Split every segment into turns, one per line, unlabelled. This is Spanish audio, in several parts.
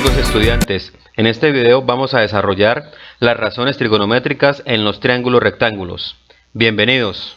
amigos estudiantes, en este video vamos a desarrollar las razones trigonométricas en los triángulos rectángulos. Bienvenidos.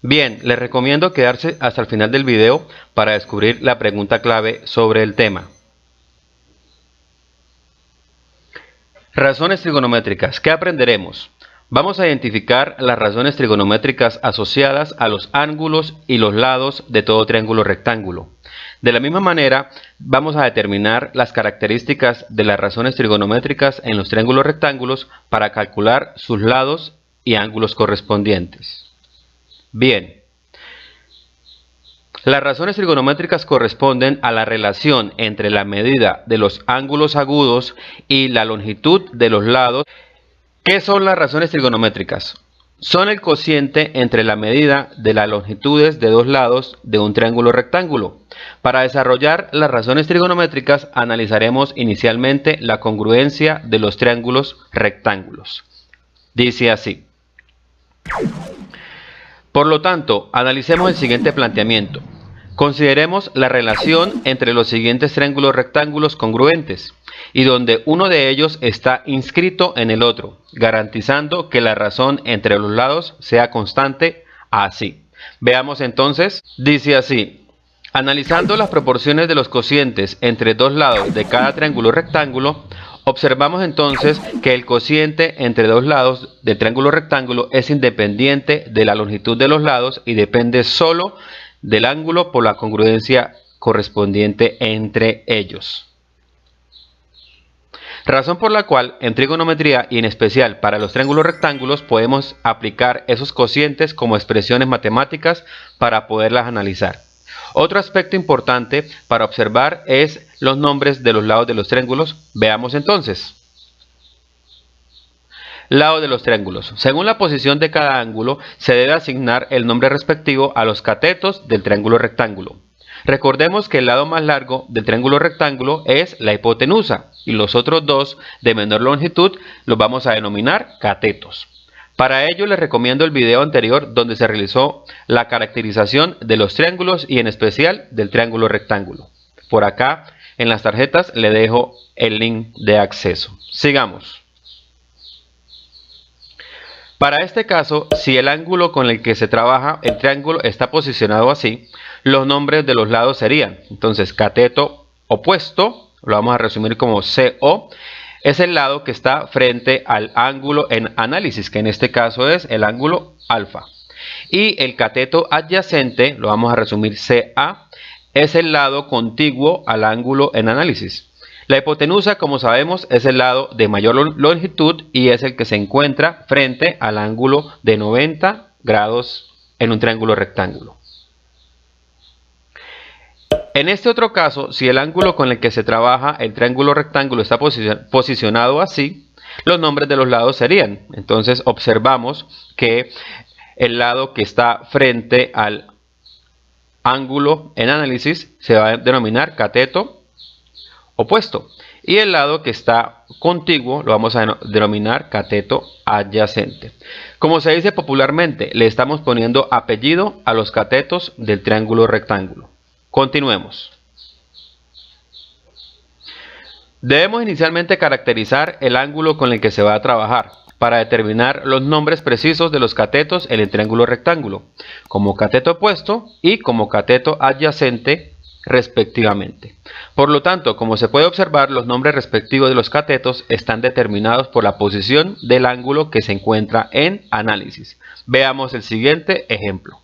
Bien, les recomiendo quedarse hasta el final del video para descubrir la pregunta clave sobre el tema. Razones trigonométricas. ¿Qué aprenderemos? Vamos a identificar las razones trigonométricas asociadas a los ángulos y los lados de todo triángulo rectángulo. De la misma manera, vamos a determinar las características de las razones trigonométricas en los triángulos rectángulos para calcular sus lados y ángulos correspondientes. Bien, las razones trigonométricas corresponden a la relación entre la medida de los ángulos agudos y la longitud de los lados. ¿Qué son las razones trigonométricas? Son el cociente entre la medida de las longitudes de dos lados de un triángulo rectángulo. Para desarrollar las razones trigonométricas analizaremos inicialmente la congruencia de los triángulos rectángulos. Dice así. Por lo tanto, analicemos el siguiente planteamiento. Consideremos la relación entre los siguientes triángulos rectángulos congruentes y donde uno de ellos está inscrito en el otro, garantizando que la razón entre los lados sea constante, así. Veamos entonces, dice así. Analizando las proporciones de los cocientes entre dos lados de cada triángulo rectángulo, observamos entonces que el cociente entre dos lados del triángulo rectángulo es independiente de la longitud de los lados y depende solo del ángulo por la congruencia correspondiente entre ellos. Razón por la cual en trigonometría y en especial para los triángulos rectángulos podemos aplicar esos cocientes como expresiones matemáticas para poderlas analizar. Otro aspecto importante para observar es los nombres de los lados de los triángulos. Veamos entonces. Lado de los triángulos. Según la posición de cada ángulo, se debe asignar el nombre respectivo a los catetos del triángulo rectángulo. Recordemos que el lado más largo del triángulo rectángulo es la hipotenusa y los otros dos de menor longitud los vamos a denominar catetos. Para ello les recomiendo el video anterior donde se realizó la caracterización de los triángulos y en especial del triángulo rectángulo. Por acá en las tarjetas le dejo el link de acceso. Sigamos. Para este caso, si el ángulo con el que se trabaja el triángulo está posicionado así, los nombres de los lados serían, entonces, cateto opuesto, lo vamos a resumir como CO, es el lado que está frente al ángulo en análisis, que en este caso es el ángulo alfa. Y el cateto adyacente, lo vamos a resumir CA, es el lado contiguo al ángulo en análisis. La hipotenusa, como sabemos, es el lado de mayor longitud y es el que se encuentra frente al ángulo de 90 grados en un triángulo rectángulo. En este otro caso, si el ángulo con el que se trabaja el triángulo rectángulo está posicionado así, los nombres de los lados serían, entonces observamos que el lado que está frente al ángulo en análisis se va a denominar cateto opuesto y el lado que está contiguo lo vamos a denominar cateto adyacente. Como se dice popularmente, le estamos poniendo apellido a los catetos del triángulo rectángulo. Continuemos. Debemos inicialmente caracterizar el ángulo con el que se va a trabajar para determinar los nombres precisos de los catetos en el triángulo rectángulo, como cateto opuesto y como cateto adyacente respectivamente. Por lo tanto, como se puede observar, los nombres respectivos de los catetos están determinados por la posición del ángulo que se encuentra en análisis. Veamos el siguiente ejemplo.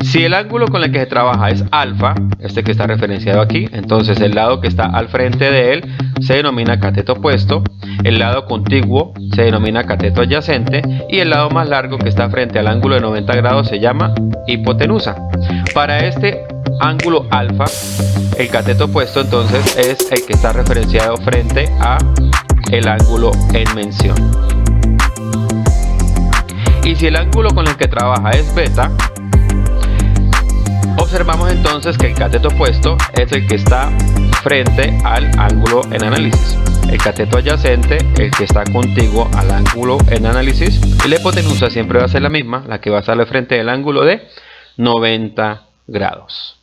Si el ángulo con el que se trabaja es alfa, este que está referenciado aquí, entonces el lado que está al frente de él se denomina cateto opuesto, el lado contiguo se denomina cateto adyacente y el lado más largo que está frente al ángulo de 90 grados se llama hipotenusa. Para este ángulo alfa, el cateto opuesto entonces es el que está referenciado frente a el ángulo en mención. Y si el ángulo con el que trabaja es beta, observamos entonces que el cateto opuesto es el que está frente al ángulo en análisis, el cateto adyacente el que está contiguo al ángulo en análisis y la hipotenusa siempre va a ser la misma, la que va a estar frente al ángulo de 90 grados.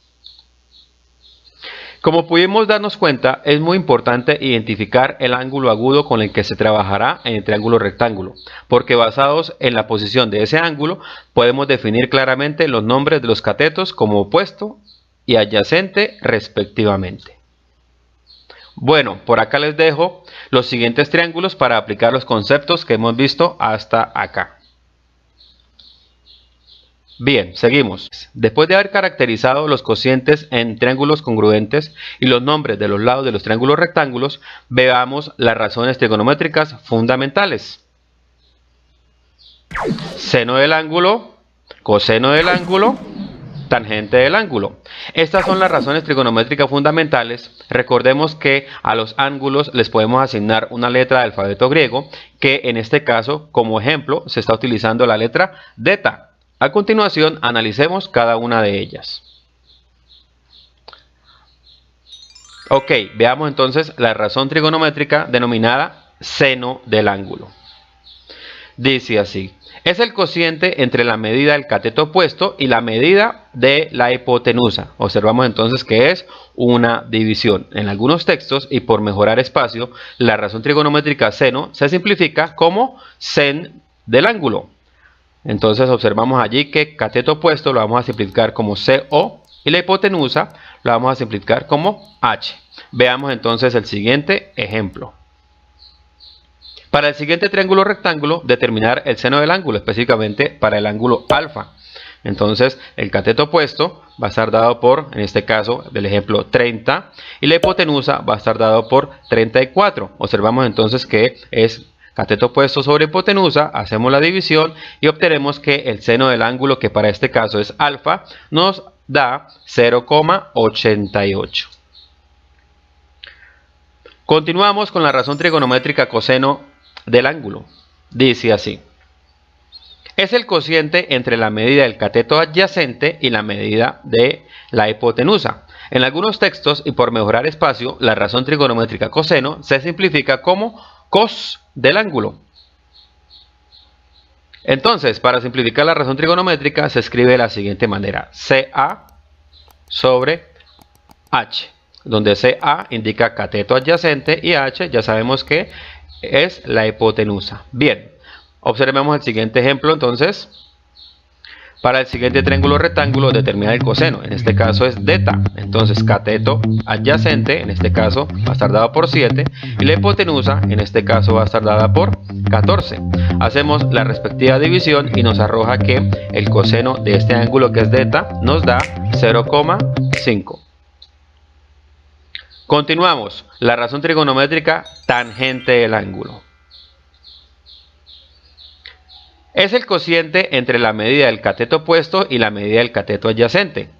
Como pudimos darnos cuenta, es muy importante identificar el ángulo agudo con el que se trabajará en el triángulo rectángulo, porque basados en la posición de ese ángulo, podemos definir claramente los nombres de los catetos como opuesto y adyacente respectivamente. Bueno, por acá les dejo los siguientes triángulos para aplicar los conceptos que hemos visto hasta acá. Bien, seguimos. Después de haber caracterizado los cocientes en triángulos congruentes y los nombres de los lados de los triángulos rectángulos, veamos las razones trigonométricas fundamentales. Seno del ángulo, coseno del ángulo, tangente del ángulo. Estas son las razones trigonométricas fundamentales. Recordemos que a los ángulos les podemos asignar una letra del alfabeto griego, que en este caso, como ejemplo, se está utilizando la letra delta. A continuación, analicemos cada una de ellas. Ok, veamos entonces la razón trigonométrica denominada seno del ángulo. Dice así: es el cociente entre la medida del cateto opuesto y la medida de la hipotenusa. Observamos entonces que es una división. En algunos textos, y por mejorar espacio, la razón trigonométrica seno se simplifica como sen del ángulo. Entonces observamos allí que cateto opuesto lo vamos a simplificar como CO y la hipotenusa lo vamos a simplificar como H. Veamos entonces el siguiente ejemplo. Para el siguiente triángulo rectángulo, determinar el seno del ángulo, específicamente para el ángulo alfa. Entonces el cateto opuesto va a estar dado por, en este caso del ejemplo, 30 y la hipotenusa va a estar dado por 34. Observamos entonces que es cateto opuesto sobre hipotenusa, hacemos la división y obtenemos que el seno del ángulo, que para este caso es alfa, nos da 0,88. Continuamos con la razón trigonométrica coseno del ángulo. Dice así: es el cociente entre la medida del cateto adyacente y la medida de la hipotenusa. En algunos textos, y por mejorar espacio, la razón trigonométrica coseno se simplifica como cos del ángulo. Entonces, para simplificar la razón trigonométrica, se escribe de la siguiente manera: CA sobre H, donde CA indica cateto adyacente y H ya sabemos que es la hipotenusa. Bien, observemos el siguiente ejemplo entonces. Para el siguiente triángulo rectángulo, determinar el coseno, en este caso es delta. Entonces cateto adyacente, en este caso va a estar dado por 7, y la hipotenusa, en este caso va a estar dada por 14. Hacemos la respectiva división y nos arroja que el coseno de este ángulo, que es delta, nos da 0,5. Continuamos. La razón trigonométrica tangente del ángulo. Es el cociente entre la medida del cateto opuesto y la medida del cateto adyacente.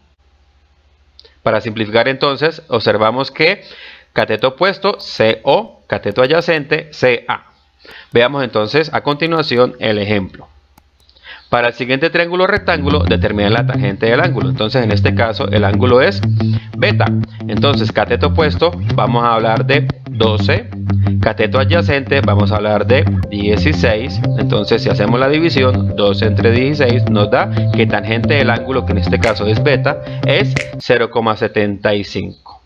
Para simplificar entonces, observamos que cateto opuesto, CO, cateto adyacente, CA. Veamos entonces a continuación el ejemplo. Para el siguiente triángulo rectángulo, determinar la tangente del ángulo. Entonces, en este caso, el ángulo es beta. Entonces, cateto opuesto, vamos a hablar de 12. Cateto adyacente, vamos a hablar de 16. Entonces, si hacemos la división, 12 entre 16 nos da que tangente del ángulo, que en este caso es beta, es 0,75.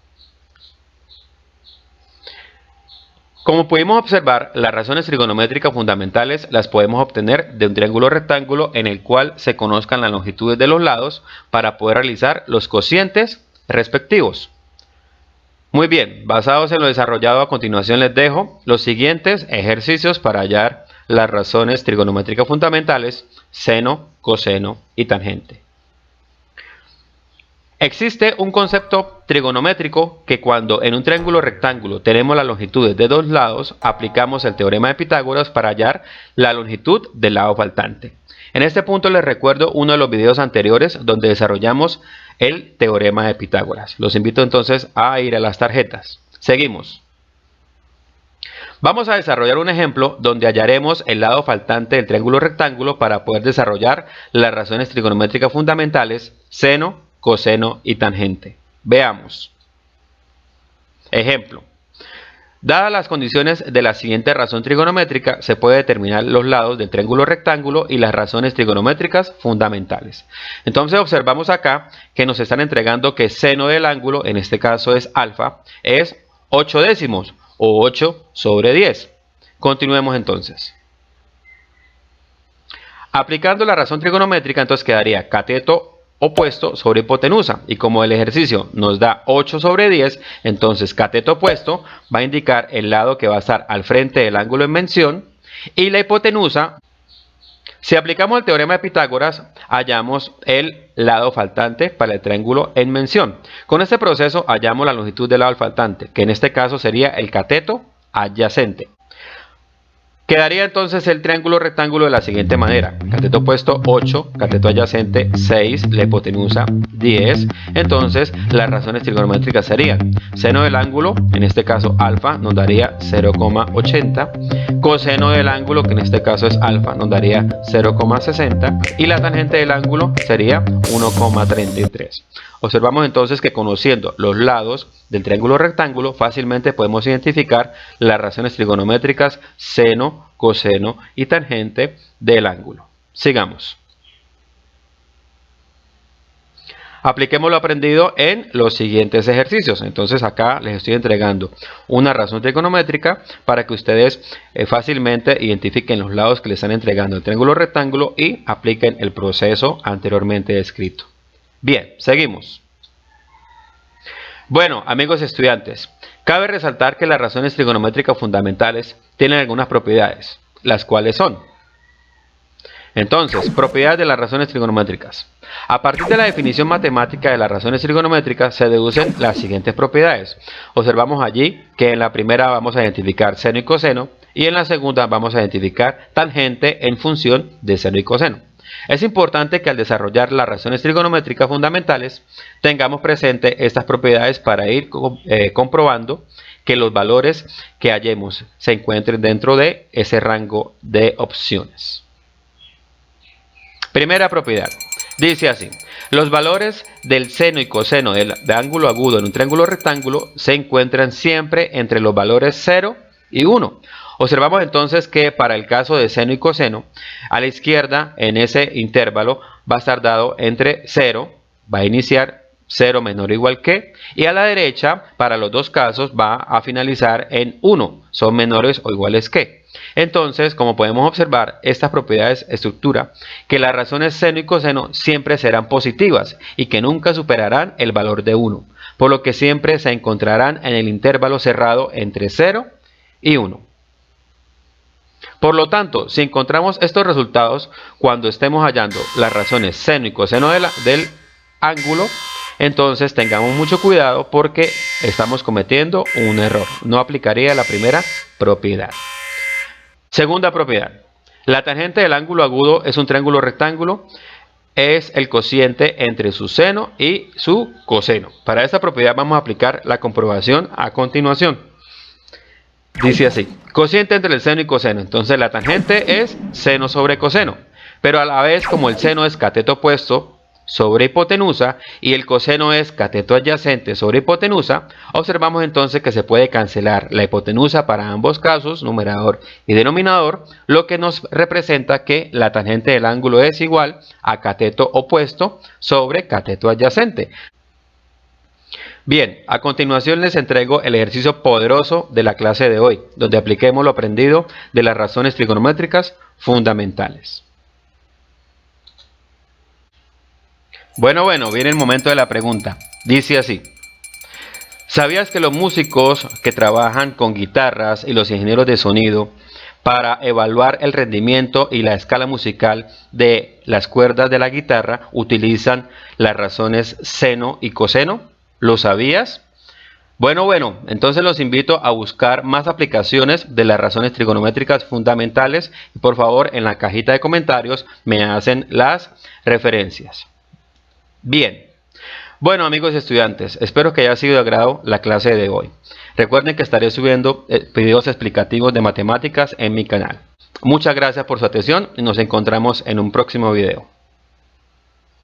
Como pudimos observar, las razones trigonométricas fundamentales las podemos obtener de un triángulo rectángulo en el cual se conozcan las longitudes de los lados para poder realizar los cocientes respectivos. Muy bien, basados en lo desarrollado a continuación les dejo los siguientes ejercicios para hallar las razones trigonométricas fundamentales, seno, coseno y tangente. Existe un concepto trigonométrico que cuando en un triángulo rectángulo tenemos las longitudes de dos lados, aplicamos el teorema de Pitágoras para hallar la longitud del lado faltante. En este punto les recuerdo uno de los videos anteriores donde desarrollamos el teorema de Pitágoras. Los invito entonces a ir a las tarjetas. Seguimos. Vamos a desarrollar un ejemplo donde hallaremos el lado faltante del triángulo rectángulo para poder desarrollar las razones trigonométricas fundamentales, seno, coseno y tangente. Veamos. Ejemplo. Dadas las condiciones de la siguiente razón trigonométrica, se puede determinar los lados del triángulo rectángulo y las razones trigonométricas fundamentales. Entonces observamos acá que nos están entregando que seno del ángulo, en este caso es alfa, es 8 décimos o 8 sobre 10. Continuemos entonces. Aplicando la razón trigonométrica, entonces quedaría cateto opuesto sobre hipotenusa, y como el ejercicio nos da 8 sobre 10, entonces cateto opuesto va a indicar el lado que va a estar al frente del ángulo en mención, y la hipotenusa, si aplicamos el teorema de Pitágoras, hallamos el lado faltante para el triángulo en mención. Con este proceso hallamos la longitud del lado faltante, que en este caso sería el cateto adyacente. Quedaría entonces el triángulo rectángulo de la siguiente manera: cateto opuesto 8, cateto adyacente 6, la hipotenusa 10. Entonces las razones trigonométricas serían: seno del ángulo, en este caso alfa, nos daría 0,80, coseno del ángulo, que en este caso es alfa, nos daría 0,60, y la tangente del ángulo sería 1,33. Observamos entonces que conociendo los lados del triángulo rectángulo fácilmente podemos identificar las razones trigonométricas seno, coseno y tangente del ángulo. Sigamos. Apliquemos lo aprendido en los siguientes ejercicios. Entonces acá les estoy entregando una razón trigonométrica para que ustedes fácilmente identifiquen los lados que les están entregando el triángulo rectángulo y apliquen el proceso anteriormente descrito. Bien, seguimos. Bueno, amigos estudiantes, cabe resaltar que las razones trigonométricas fundamentales tienen algunas propiedades, las cuales son: entonces, propiedades de las razones trigonométricas. A partir de la definición matemática de las razones trigonométricas se deducen las siguientes propiedades. Observamos allí que en la primera vamos a identificar seno y coseno, y en la segunda vamos a identificar tangente en función de seno y coseno. Es importante que al desarrollar las razones trigonométricas fundamentales tengamos presente estas propiedades para ir comprobando que los valores que hallemos se encuentren dentro de ese rango de opciones. Primera propiedad. Dice así: los valores del seno y coseno del ángulo agudo en un triángulo rectángulo se encuentran siempre entre los valores 0 y 1. Observamos entonces que para el caso de seno y coseno, a la izquierda en ese intervalo va a estar dado entre 0, va a iniciar 0 menor o igual que, y a la derecha para los dos casos va a finalizar en 1, son menores o iguales que. Entonces, como podemos observar, estas propiedades estructura que las razones seno y coseno siempre serán positivas y que nunca superarán el valor de 1, por lo que siempre se encontrarán en el intervalo cerrado entre 0 y 1. Por lo tanto, si encontramos estos resultados cuando estemos hallando las razones seno y coseno del ángulo, entonces tengamos mucho cuidado porque estamos cometiendo un error. No aplicaría la primera propiedad. Segunda propiedad. La tangente del ángulo agudo es un triángulo rectángulo. Es el cociente entre su seno y su coseno. Para esta propiedad vamos a aplicar la comprobación a continuación. Dice así: cociente entre el seno y coseno. Entonces la tangente es seno sobre coseno, pero a la vez, como el seno es cateto opuesto sobre hipotenusa y el coseno es cateto adyacente sobre hipotenusa, observamos entonces que se puede cancelar la hipotenusa para ambos casos, numerador y denominador, lo que nos representa que la tangente del ángulo es igual a cateto opuesto sobre cateto adyacente. Bien, a continuación les entrego el ejercicio poderoso de la clase de hoy, donde apliquemos lo aprendido de las razones trigonométricas fundamentales. Bueno, viene el momento de la pregunta. Dice así: ¿sabías que los músicos que trabajan con guitarras y los ingenieros de sonido para evaluar el rendimiento y la escala musical de las cuerdas de la guitarra utilizan las razones seno y coseno? ¿Lo sabías? Bueno, entonces los invito a buscar más aplicaciones de las razones trigonométricas fundamentales y por favor en la cajita de comentarios me hacen las referencias. Bien, bueno amigos estudiantes, espero que haya sido de agrado la clase de hoy. Recuerden que estaré subiendo videos explicativos de matemáticas en mi canal. Muchas gracias por su atención y nos encontramos en un próximo video.